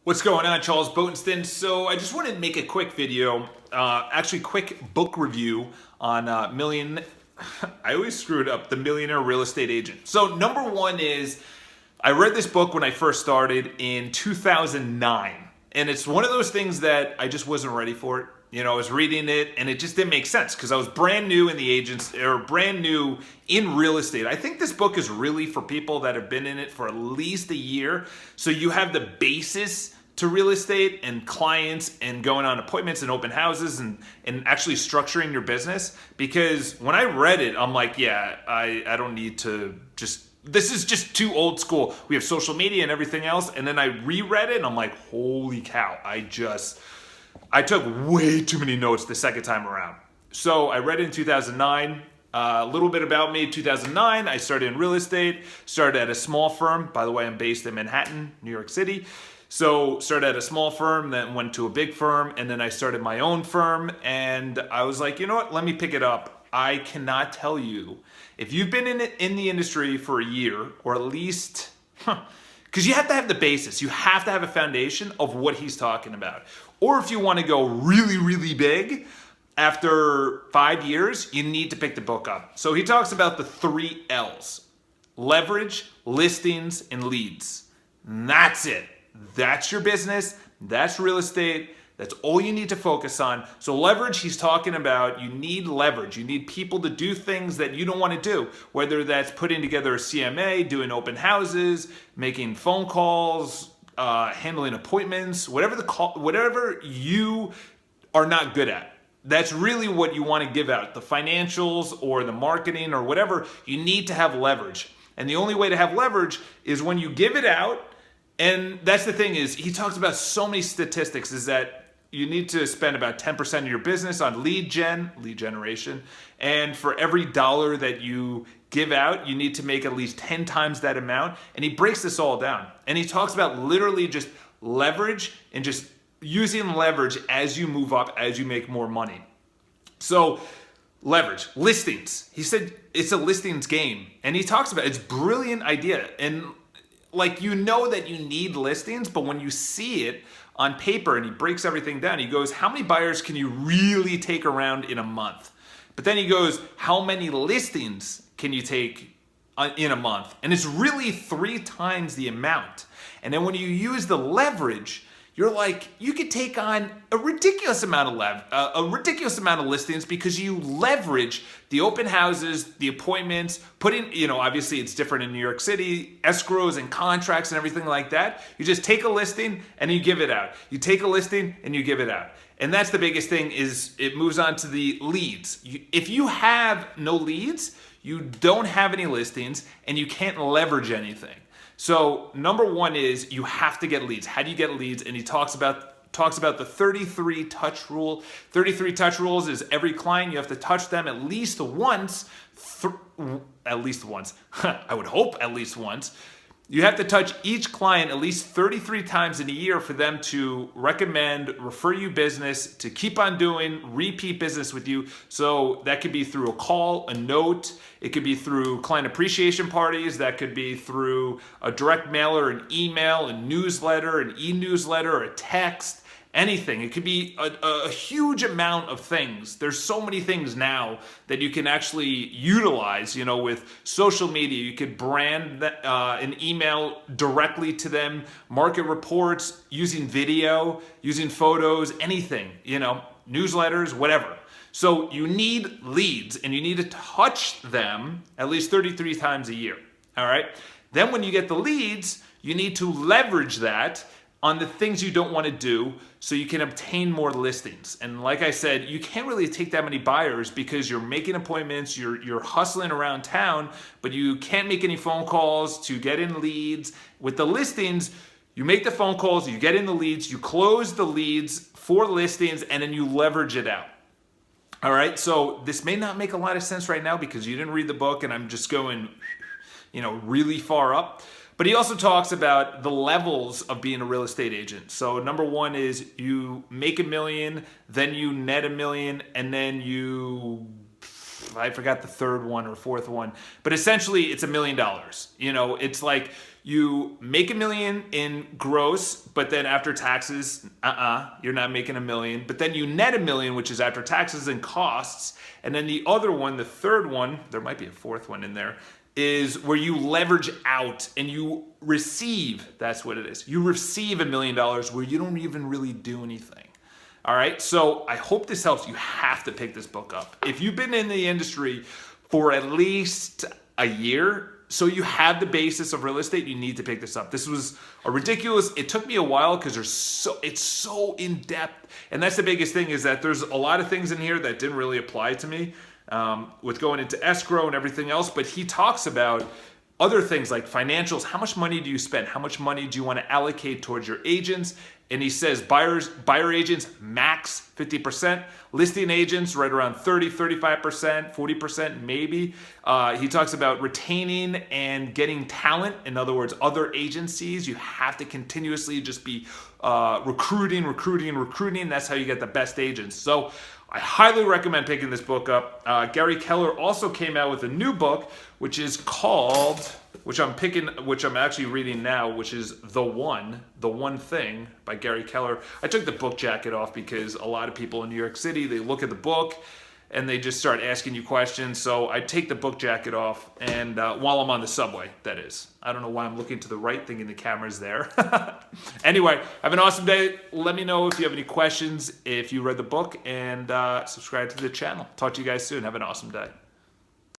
What's going on, Charles Botenston? So I just wanted to make a quick video, actually quick book review on I always screw it up, The Millionaire Real Estate Agent. So number one is, I read this book when I first started in 2009. And it's one of those things that I just wasn't ready for it. You know, I was reading it and it just didn't make sense because I was brand new in the agents or brand new in real estate. I think this book is really for people that have been in it for at least a year. So you have the basis to real estate and clients and going on appointments and open houses and actually structuring your business. Because when I read it, I'm like, yeah, I don't need to just, this is just too old school. We have social media and everything else. And then I reread it and I'm like, holy cow, I took way too many notes the second time around. So I read it in 2009. A little bit about me. 2009, I started in real estate, started at a small firm. By the way, I'm based in Manhattan, New York City. So started at a small firm, then went to a big firm, and then I started my own firm. And I was like, you know what? Let me pick it up. I cannot tell you, if you've been in the industry for a year, or at least, because you have to have the basis. You have to have a foundation of what he's talking about. Or if you want to go really, really big, after 5 years, you need to pick the book up. So he talks about the 3 L's: leverage, listings, and leads. And that's it. That's your business. That's real estate. That's all you need to focus on. So leverage, he's talking about, you need leverage. You need people to do things that you don't want to do, whether that's putting together a CMA, doing open houses, making phone calls, handling appointments, whatever you are not good at. That's really what you want to give out. The financials or the marketing or whatever, you need to have leverage. And the only way to have leverage is when you give it out. And that's the thing, is he talks about so many statistics, is that you need to spend about 10% of your business on lead generation. And for every dollar that you give out, you need to make at least 10 times that amount. And he breaks this all down. And he talks about literally just leverage and just using leverage as you move up, as you make more money. So leverage, listings. He said it's a listings game. And he talks about it's a brilliant idea. And like, you know that you need listings, but when you see it on paper and he breaks everything down, he goes, how many buyers can you really take around in a month? But then he goes, how many listings can you take in a month? And it's really 3 times the amount. And then when you use the leverage, you're like, you could take on a ridiculous amount of listings because you leverage the open houses, the appointments, obviously it's different in New York City, escrows and contracts and everything like that. You just take a listing and you give it out. You take a listing and you give it out. And that's the biggest thing, is it moves on to the leads. If you have no leads, you don't have any listings and you can't leverage anything. So number one is you have to get leads. How do you get leads? And he talks about the 33 touch rule. 33 touch rules is every client, you have to touch them at least once. At least once. I would hope at least once. You have to touch each client at least 33 times in a year for them to recommend, refer you business, to keep on doing repeat business with you. So that could be through a call, a note. It could be through client appreciation parties. That could be through a direct mailer, an email, a newsletter, an e-newsletter, a text. Anything. It could be a huge amount of things. There's so many things now that you can actually utilize, with social media. You could brand an email directly to them, market reports, using video, using photos, anything, newsletters, whatever. So you need leads and you need to touch them at least 33 times a year. All right. Then when you get the leads, you need to leverage that on the things you don't want to do so you can obtain more listings. And like I said, you can't really take that many buyers because you're making appointments, you're hustling around town, but you can't make any phone calls to get in leads. With the listings, you make the phone calls, you get in the leads, you close the leads for listings, and then you leverage it out. All right, so this may not make a lot of sense right now because you didn't read the book and I'm just going, really far up. But he also talks about the levels of being a real estate agent. So number one is you make $1 million, then you net $1 million, and then I forgot the third one or fourth one, but essentially it's $1 million. It's like You make $1 million in gross, but then after taxes, you're not making $1 million. But then you net $1 million, which is after taxes and costs. And then the other one, the third one, there might be a fourth one in there, is where you leverage out and you receive, that's what it is. You receive $1 million where you don't even really do anything. All right, so I hope this helps. You have to pick this book up. If you've been in the industry for at least a year, so you have the basis of real estate, you need to pick this up. This was a ridiculous, it took me a while because it's so in depth. And that's the biggest thing, is that there's a lot of things in here that didn't really apply to me with going into escrow and everything else. But he talks about other things like financials. How much money do you spend? How much money do you want to allocate towards your agents? And he says buyer agents, max 50%. Listing agents, right around 30, 35%, 40% maybe. He talks about retaining and getting talent. In other words, other agencies. You have to continuously just be recruiting. That's how you get the best agents. So I highly recommend picking this book up. Gary Keller also came out with a new book, which is called, which I'm actually reading now, which is The One Thing by Gary Keller. I took the book jacket off because a lot of people in New York City, they look at the book and they just start asking you questions. So I take the book jacket off, and while I'm on the subway, that is. I don't know why I'm looking to the right, thinking the camera's there. Anyway, have an awesome day. Let me know if you have any questions, if you read the book, and subscribe to the channel. Talk to you guys soon. Have an awesome day.